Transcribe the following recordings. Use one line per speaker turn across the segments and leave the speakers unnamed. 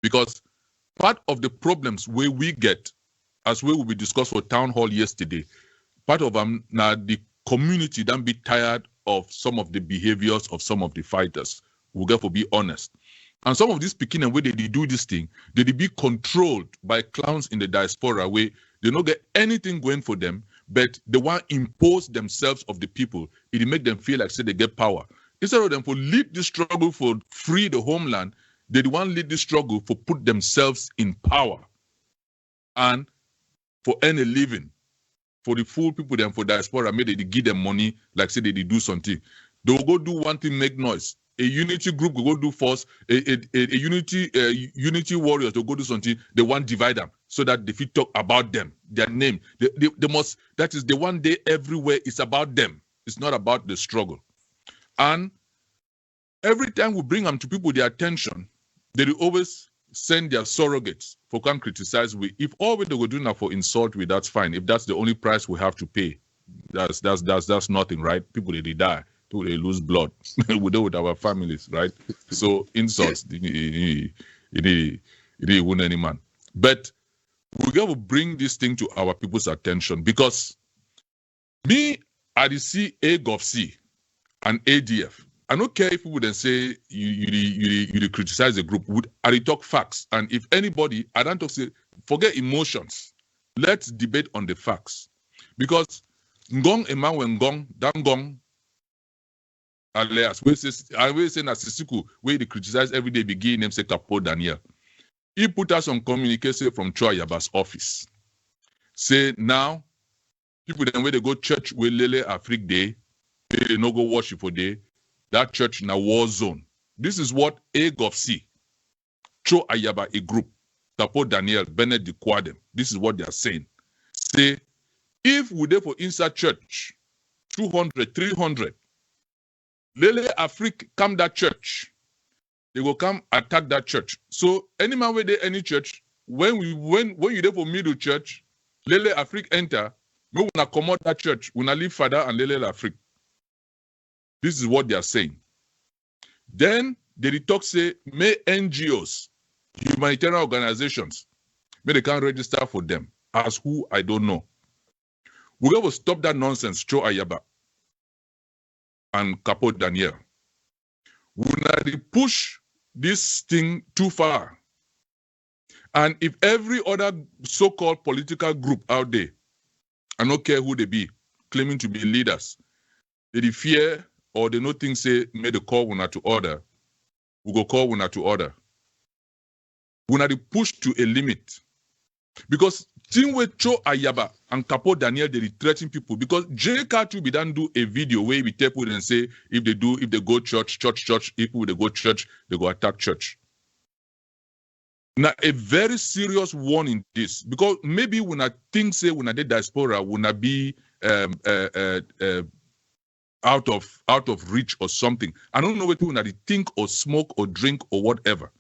Because part of the problems where we get, as we will be discussed for town hall yesterday, part of them now the community don't be tired of some of the behaviors of some of the fighters. We'll get to be honest. And some of these speaking and where they do this thing, they be controlled by clowns in the diaspora where they don't get anything going for them, but they want to impose themselves of the people. It make them feel like say they get power. Instead of them for lead the struggle for free the homeland, they want to lead the struggle for put themselves in power and for earn a living. For the full people them for diaspora, maybe they give them money, like say they do something. They will go do one thing, make noise. A unity group will go do force. A unity warriors will go do something. They want divide them so that they fit talk about them, their name. They must. That is the one day everywhere. It's about them. It's not about the struggle. And every time we bring them to people their attention, they will always send their surrogates for can criticize we. If all we do now for insult we, that's fine. If that's the only price we have to pay, that's nothing, right? People they die, people they lose blood. We do with our families, right? So insults, it won't any man. But we got to bring this thing to our people's attention because me, I see AGovC and ADF. I don't care if people then say you criticize the group. I talk facts, and if anybody, I don't talk say forget emotions. Let's debate on the facts, because Ngong Emmanuel Ngong, that Ngong, alias, I will say na Sisiku, where they criticize every day, begin them say Capo Daniel. He put us on communication from Ayaba's office. Say now, people then where they go church with Lele Afrique Day, they no go worship for day. That church in a war zone. This is what AGovC, Ayaba, a group, Capo Daniel, Bennett de Quadem. This is what they are saying. Say, if we there for inside church, 200, 300, Lele Afrique come that church, they will come attack that church. So any man where there any church, when you there for middle church, Lele Afrique enter, we will not come out that church, we will not leave Father and Lele Afrique. This is what they are saying. Then they talk say, may NGOs, humanitarian organizations, may they can register for them. As who, I don't know. We're going to stop that nonsense, Ayaba and Capo Daniel. We not push this thing too far. And if every other so-called political group out there, I don't care who they be, claiming to be leaders, they fear or they no think say, may the call una to order, we go call una to order. We not push to a limit. Because thing with Ayaba and Capo Daniel, they threaten people. Because JK2 be done do a video where we tell people and say, if they go church, if people they go church, they go attack church. Now, a very serious warning this, because maybe when I think say when I did diaspora, when I be out of reach or something. I don't know what people that think or smoke or drink or whatever.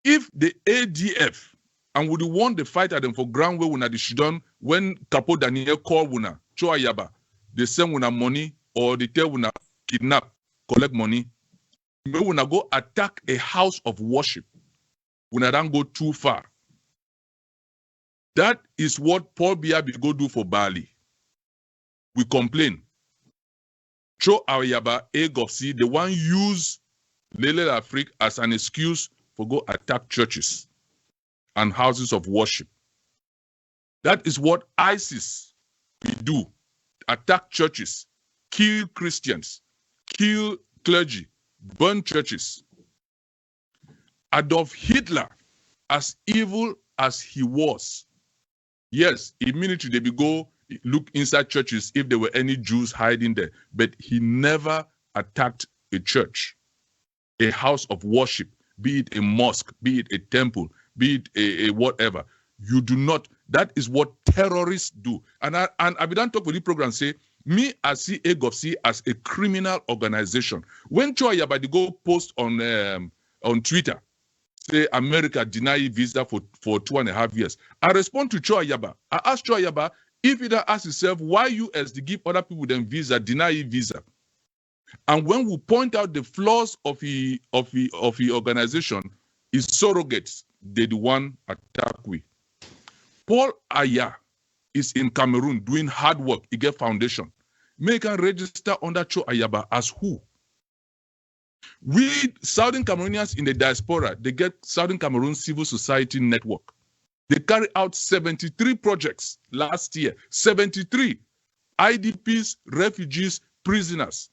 If the ADF and would want the fight at them for ground where we should done when Capo Daniel call Wuna, Ayaba, they send Wuna money or they tell Wuna kidnap, collect money. May Wuna go attack a house of worship. Wuna don't go too far. That is what Paul Biya go do for Bali. We complain. Ayaba, AGovC, the one use Lele Afrique as an excuse for go attack churches and houses of worship. That is what ISIS we do. Attack churches, kill Christians, kill clergy, burn churches. Adolf Hitler, as evil as he was, yes, immediately they go look inside churches if there were any Jews hiding there. But he never attacked a church, a house of worship, be it a mosque, be it a temple, be it a whatever. You do not. That is what terrorists do. And I began talk with the program say, me, I see AGovC as a criminal organization. When Ayaba they go post on Twitter, say America deny visa for 2.5 years. I respond to Ayaba. I ask Ayaba, if he ask himself why US to give other people them visa, deny visa. And when we point out the flaws of the organization, His surrogates, they the one attack we. Paul Aya is in Cameroon doing hard work. He get foundation. May can register under Cho Ayaba as who? We Southern Cameroonians in the diaspora, they get Southern Cameroon Civil Society Network. They carry out 73 projects last year. 73 IDPs, refugees, prisoners.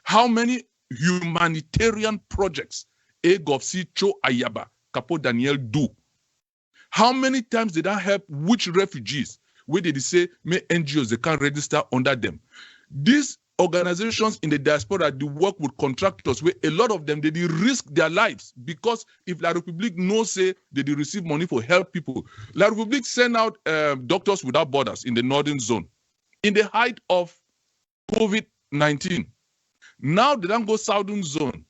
How many humanitarian projects AGovC, Cho Ayaba, Capo Daniel do? How many times did I help which refugees? Where did they say, may NGOs, they can't register under them? These organizations in the diaspora, they work with contractors where a lot of them, they risk their lives because if La République knows, say, they receive money for help people. La République send out Doctors Without Borders in the northern zone in the height of COVID-19. Now they don't go southern zone,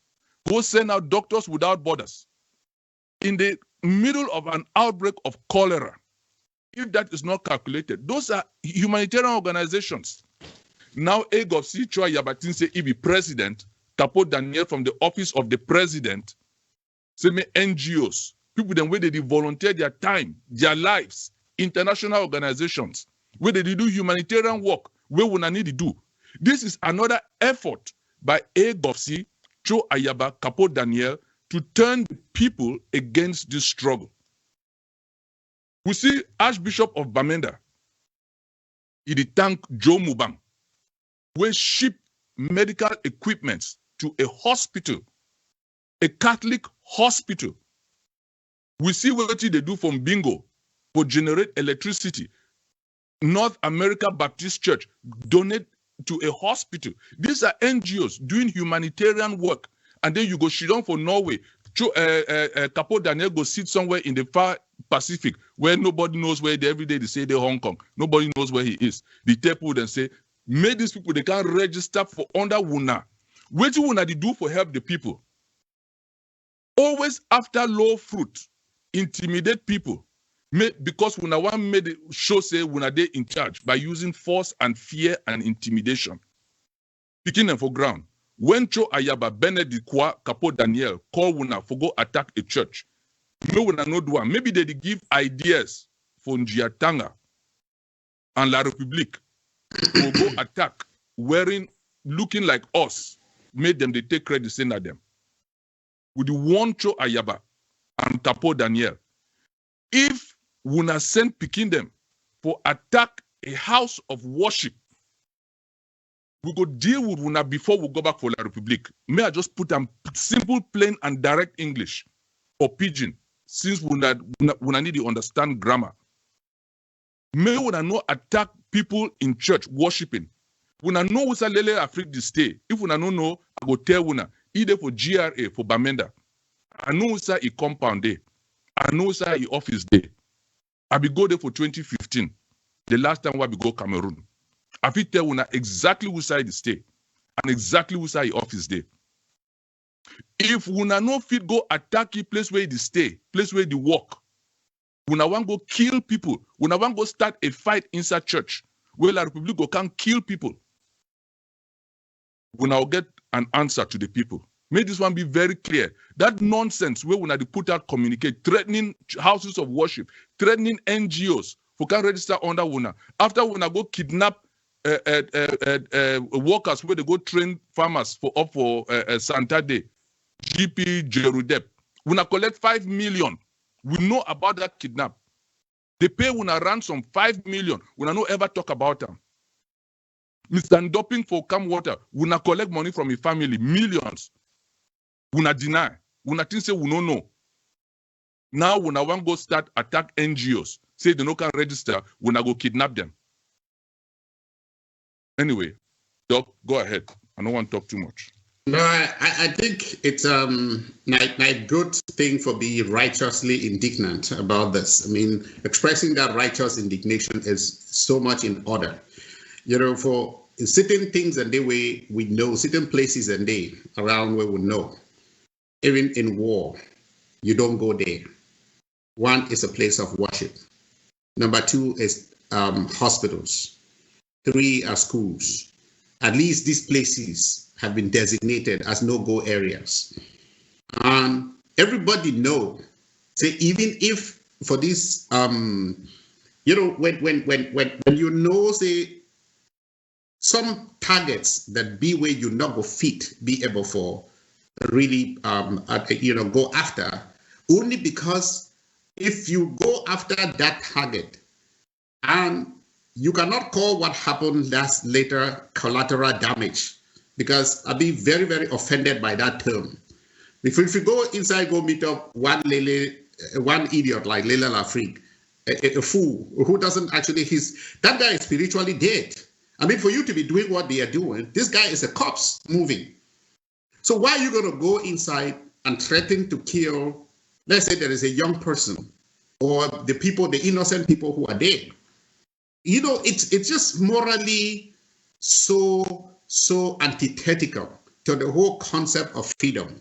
go send out Doctors Without Borders in the middle of an outbreak of cholera. If that is not calculated, those are humanitarian organizations. Now AGovC Cho Ayabatin say he be president, Capo Daniel from the office of the president, say me NGOs, people then where they volunteer their time, their lives, international organizations, where they do humanitarian work, where we need to do. This is another effort by AGovC, Cho Ayaba, Capo Daniel, to turn the people against this struggle. We see Archbishop of Bamenda, he did thank Joe Mubang, who shipped medical equipment to a hospital, a Catholic hospital. We see what they do from Bingo for generate electricity. North America Baptist Church donate to a hospital. These are NGOs doing humanitarian work. And then you go sit down for Norway. Capo Daniel go sit somewhere in the far Pacific where nobody knows where they every day they say they're Hong Kong. Nobody knows where he is. The people then say, make these people, they can't register for under WUNA. What you WUNA they do for help the people? Always after low fruit, intimidate people. Because WUNA one made it show say WUNA they in charge by using force and fear and intimidation. Picking them for ground. When Cho Ayaba, Benedict Kwa, Capo Daniel call WUNA for go attack a church, no WUNA no do one. Maybe they give ideas for Njiatanga and La République to go attack, looking like us, made them they take credit, send at them. With the one Cho Ayaba and Capo Daniel, if WUNA send picking them for attack a house of worship, we go deal with WUNA before we go back for La République. May I just put a simple, plain, and direct English or pidgin, since WUNA need to understand grammar. May WUNA no attack people in church worshiping. WUNA know what's a lele Afrique stay. If WUNA no know, I go tell WUNA, either for GRA, for Bamenda. I know what's a compound day. I know what's a office day. I be go there for 2015, the last time I be go Cameroon. I fit tell WUNA exactly which side they stay and exactly which side office day. If WUNA no fit go attack a place where they stay, place where they work, WUNA want go kill people, WUNA want go start a fight inside church where La République go can kill people, WUNA will get an answer to the people. May this one be very clear. That nonsense where WUNA they put out communicate, threatening houses of worship, threatening NGOs who can register under WUNA. After WUNA go kidnap workers where they go train farmers for Santa Day, GP Jerudep. WUNA collect 5 million. We know about that kidnap. They pay WUNA ransom 5 million. WUNA no ever talk about them. Mr. Ndoping for Cam Water, WUNA collect money from his family, millions. WUNA deny. WUNA think say we no know. Now WUNA want go start attack NGOs. Say they no can register, WUNA go kidnap them. Anyway, Doc, go ahead. I don't want to talk too much.
No, I think it's a good thing for being righteously indignant about this. I mean, expressing that righteous indignation is so much in order. You know, for certain things and the way we know, certain places and they around where we know. Even in war, you don't go there. One is a place of worship. Number two is hospitals. 3 are schools. At least these places have been designated as no-go areas. And everybody know, say, even if for this, when you know, say, some targets that be where you not go fit, be able for really, go after, only because if you go after that target and you cannot call what happened last later collateral damage, because I'll be very, very offended by that term. If you go inside, go meet up one idiot like Lele Lafrique, a fool who doesn't actually, that guy is spiritually dead. I mean, for you to be doing what they are doing, this guy is a corpse moving. So why are you going to go inside and threaten to kill, let's say there is a young person or the innocent people who are dead? It's just morally so antithetical to the whole concept of freedom.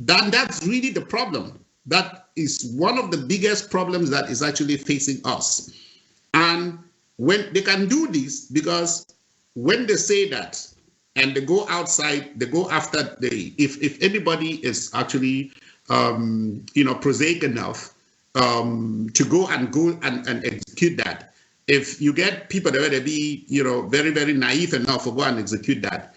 That's really the problem. That is one of the biggest problems that is actually facing us. And when they can do this, because when they say that and they go outside, they go after if anybody is actually prosaic enough to go and execute that. If you get people that will be very, very naive enough to go and execute that,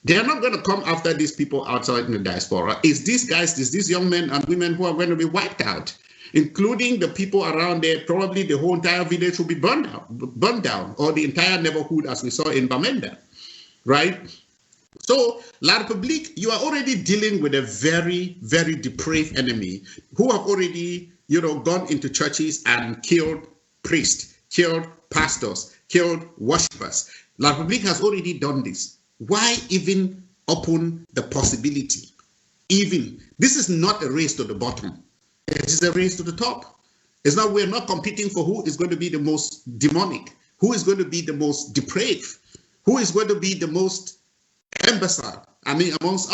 they are not going to come after these people outside in the diaspora. It's these young men and women who are going to be wiped out, including the people around there. Probably the whole entire village will be burned down, or the entire neighborhood, as we saw in Bamenda, right? So, La République, you are already dealing with a very, very depraved enemy who have already, gone into churches and killed priests, killed pastors, killed worshippers. La République has already done this. Why even open the possibility? This is not a race to the bottom. It is a race to the top. We're not competing for who is going to be the most demonic, who is going to be the most depraved, who is going to be the most imbecilic, amongst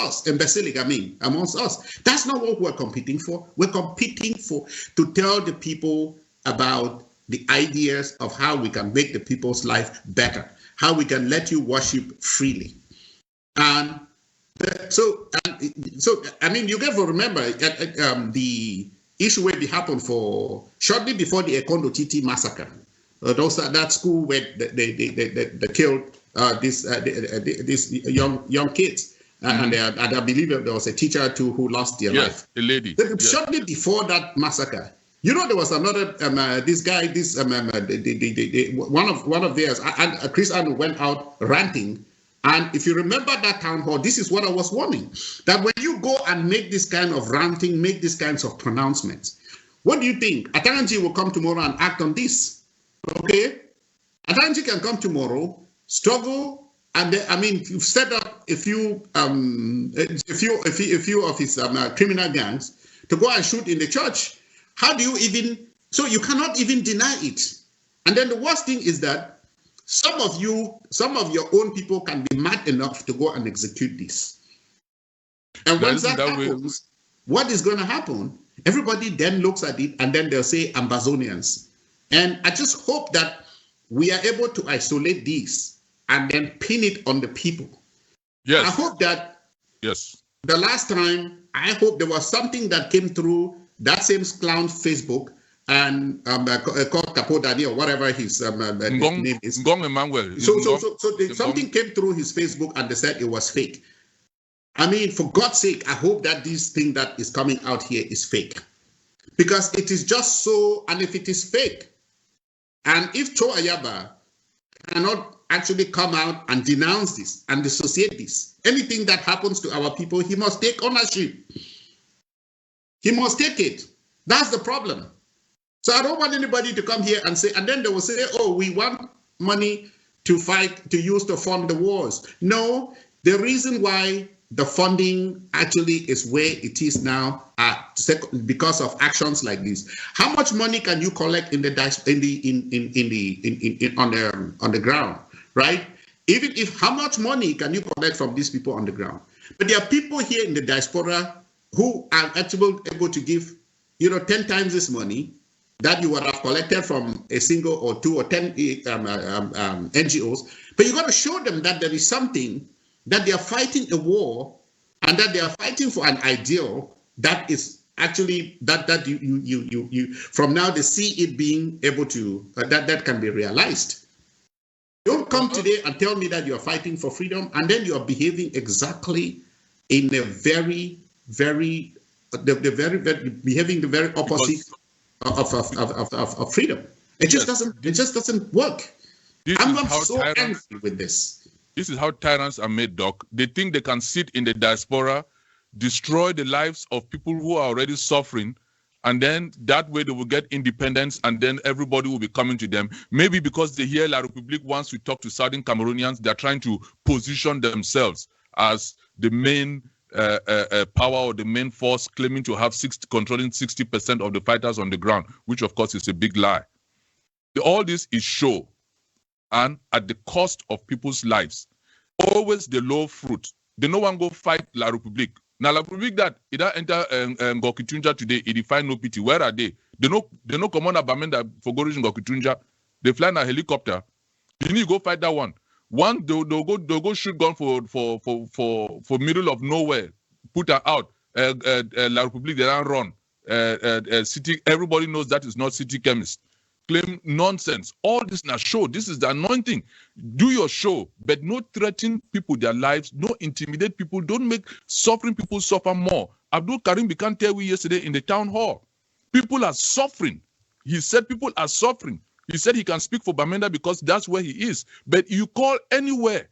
us. That's not what we're competing for. We're competing to tell the people about the ideas of how we can make the people's life better, how we can let you worship freely. And so you got to remember the issue where it happened for shortly before the Ekondo Titi massacre. That school where they killed these young kids, and I believe there was a teacher too who lost their life.
A lady.
Shortly before that massacre, there was another this guy, one of theirs, and Chris Anu went out ranting. And if you remember that town hall, this is what I was warning, that when you go and make this kind of ranting, make these kinds of pronouncements, what do you think? Atanji will come tomorrow and act on this, okay? Atanji can come tomorrow, struggle, and you've set up a few of his criminal gangs to go and shoot in the church. How do you so you cannot even deny it. And then the worst thing is that some of your own people can be mad enough to go and execute this. And once that happens, what is going to happen? Everybody then looks at it and then they'll say Ambazonians. And I just hope that we are able to isolate this and then pin it on the people.
Yes.
I hope that the last time, I hope there was something that came through that same clown Facebook and called Capo Daniel or whatever his name is.
Ngong Emmanuel.
Something came through his Facebook and they said it was fake. For God's sake, I hope that this thing that is coming out here is fake. Because it is just so, and if it is fake, and if Cho Ayaba cannot actually come out and denounce this and dissociate this, anything that happens to our people, he must take ownership. He must take it. That's the problem. So I don't want anybody to come here and say, and then they will say, oh, we want money to fight, to use to fund the wars. No, the reason why the funding actually is where it is now because of actions like this. How much money can you collect on the ground, right? Even if how much money can you collect from these people on the ground? But there are people here in the diaspora who are actually able to give 10 times this money that you would have collected from a single or 2 or 10 NGOs. But you got to show them that there is something, that they are fighting a war and that they are fighting for an ideal that is actually that you from now they see it being able to that can be realized. Don't come today and tell me that you're fighting for freedom and then you're behaving exactly in a very behaving the very opposite of freedom. It just doesn't work. I'm so angry with this.
This is how tyrants are made, Doc. They think they can sit in the diaspora, destroy the lives of people who are already suffering, and then that way they will get independence, and then everybody will be coming to them. Maybe because they hear La République wants to talk to Southern Cameroonians, they're trying to position themselves as the main power or the main force, claiming to have controlling 60% of the fighters on the ground, which of course is a big lie. All this is show, and at the cost of people's lives. Always the low fruit. They no one go fight La République. Now La République that it enter Ngokitunja today, it find no pity. Where are they? They no come on a Bamenda for go reach Ngokitunja. They fly in a helicopter. You need to go fight that one. One they'll go shoot gun for middle of nowhere. Put her out. La République they don't run. City. Everybody knows that is not city chemist. Claim nonsense. All this now show. This is the anointing. Do your show, but no threaten people their lives, no intimidate people, don't make suffering people suffer more. Abdul Karim began tell we yesterday in the town hall. People are suffering. He said people are suffering. He said he can speak for Bamenda because that's where he is. But you call anywhere,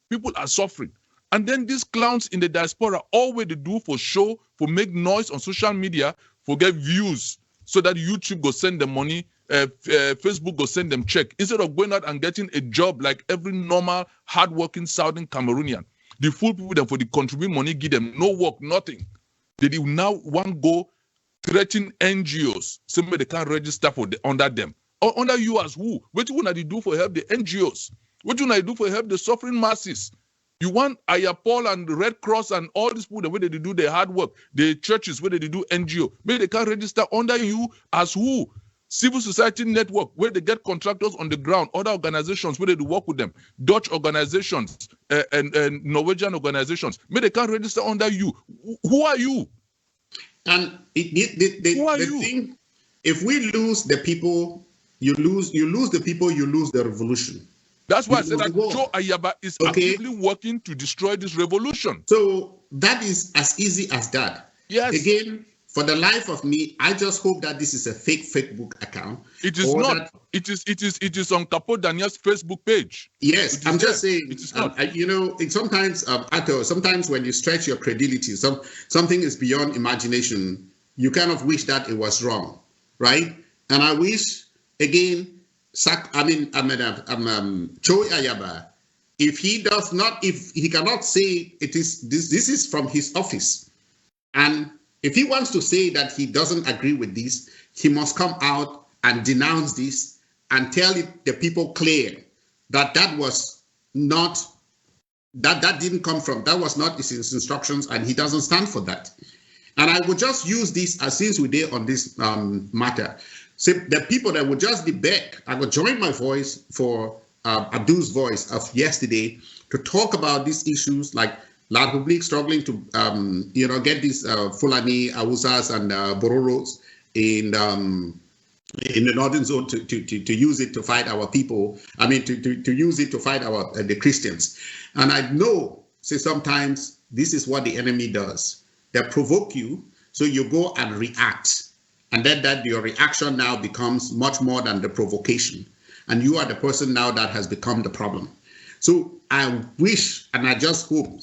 people are suffering. And then these clowns in the diaspora, all what they do for show, for make noise on social media, for get views, so that YouTube go send them money, Facebook go send them check, instead of going out and getting a job like every normal, hardworking Southern Cameroonian. The fool people them for the contribute money, give them no work, nothing. They now want go threaten NGOs, so they can't register for under them. Or under you as who? What you want to do for help the NGOs? What you want to do for help the suffering masses? You want Ayaba and the Red Cross and all these people, the way they do their hard work, the churches where they do NGO, maybe they can't register under you as who? Civil society network, where they get contractors on the ground, other organizations where they do work with them, Dutch organizations and Norwegian organizations, maybe they can't register under you. Who are you?
And the thing, if we lose the people, you lose the people, you lose the revolution.
That's why I said that Joe Ayaba is actively working to destroy this revolution.
So that is as easy as that.
Yes.
Again, for the life of me, I just hope that this is a fake Facebook account.
It is not. It is on Capo Daniel's Facebook page.
Yes, I'm just saying. It is not. Sometimes when you stretch your credulity, something is beyond imagination. You kind of wish that it was wrong, right? And I wish again. Choi Ayaba, if he cannot say it is this is from his office, and if he wants to say that he doesn't agree with this, he must come out and denounce this and tell the people clear that that was not that didn't come from, that was not his instructions, and he doesn't stand for that. And I would just use this as since we're there on this matter. So the people that would just be back, I would join my voice for Abdul's voice of yesterday to talk about these issues like La République struggling to, get these Fulani, Awusas, and Bororos in the northern zone to use it to fight our people. I mean, to use it to fight the Christians. And I know, sometimes this is what the enemy does. They provoke you, so you go and react. And then that your reaction now becomes much more than the provocation. And you are the person now that has become the problem. So I wish, and I just hope,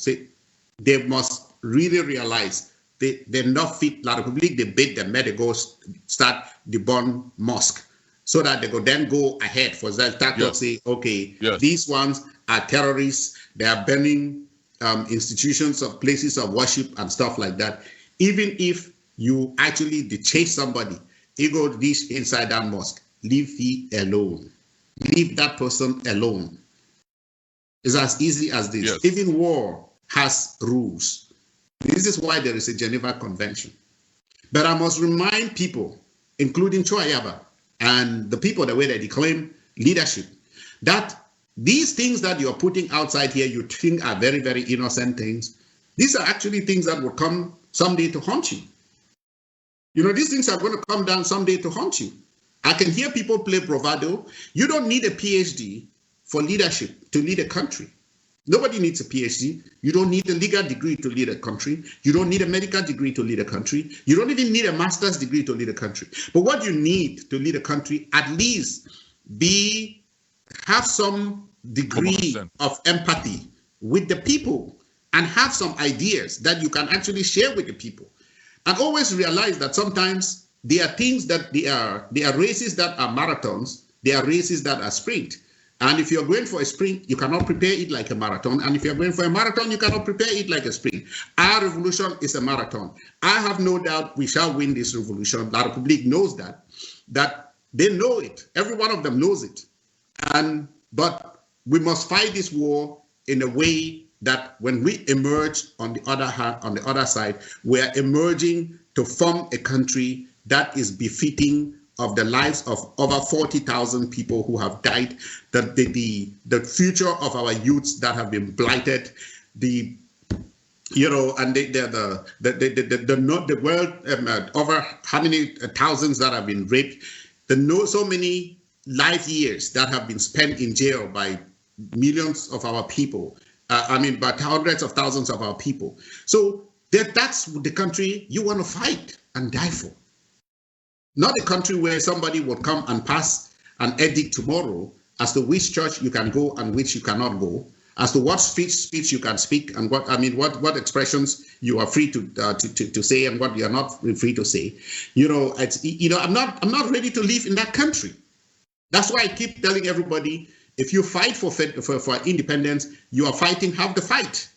they must really realize they're not fit. La République, they bid them, they go start the Bon Mosque, so that they could then go ahead for that say, okay, these ones are terrorists, they are burning institutions of places of worship and stuff like that. Even if you actually chase somebody, you go this inside that mosque, leave he alone. Leave that person alone. It's as easy as this.
Yes.
Even war has rules. This is why there is a Geneva Convention. But I must remind people, including Ayaba and the people the way they claim leadership, that these things that you're putting outside here, you think are very, very innocent things. These are actually things that will come someday to haunt you. You know, these things are going to come down someday to haunt you. I can hear people play bravado. You don't need a PhD for leadership to lead a country. Nobody needs a PhD. You don't need a legal degree to lead a country. You don't need a medical degree to lead a country. You don't even need a master's degree to lead a country. But what you need to lead a country, at least have some degree of empathy with the people and have some ideas that you can actually share with the people. And always realize that sometimes there are things that there are races that are marathons, there are races that are sprint. And if you're going for a sprint, you cannot prepare it like a marathon. And if you're going for a marathon, you cannot prepare it like a sprint. Our revolution is a marathon. I have no doubt we shall win this revolution. La République knows that they know it. Every one of them knows it. But we must fight this war in a way that when we emerge on the other side, we are emerging to form a country that is befitting of the lives of over 40,000 people who have died, the future of our youths that have been blighted, the world, over how many thousands that have been raped, so many life years that have been spent in jail by millions of our people. By hundreds of thousands of our people. So that's the country you want to fight and die for. Not a country where somebody would come and pass an edict tomorrow as to which church you can go and which you cannot go, as to what speech you can speak and what expressions you are free to say and what you are not free to say. I'm not ready to live in that country. That's why I keep telling everybody, if you fight for independence, you are fighting half the fight.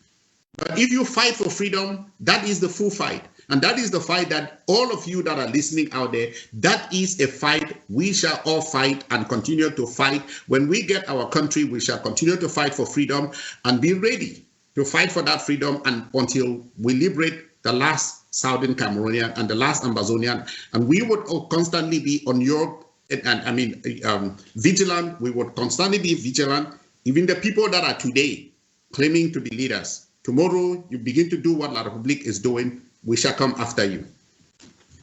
But if you fight for freedom, that is the full fight. And that is the fight that all of you that are listening out there, that is a fight we shall all fight and continue to fight. When we get our country, we shall continue to fight for freedom and be ready to fight for that freedom and until we liberate the last Southern Cameroonian and the last Amazonian. And we would constantly be on your vigilant. We would constantly be vigilant. Even the people that are today claiming to be leaders, tomorrow you begin to do what La République is doing, we shall come after you.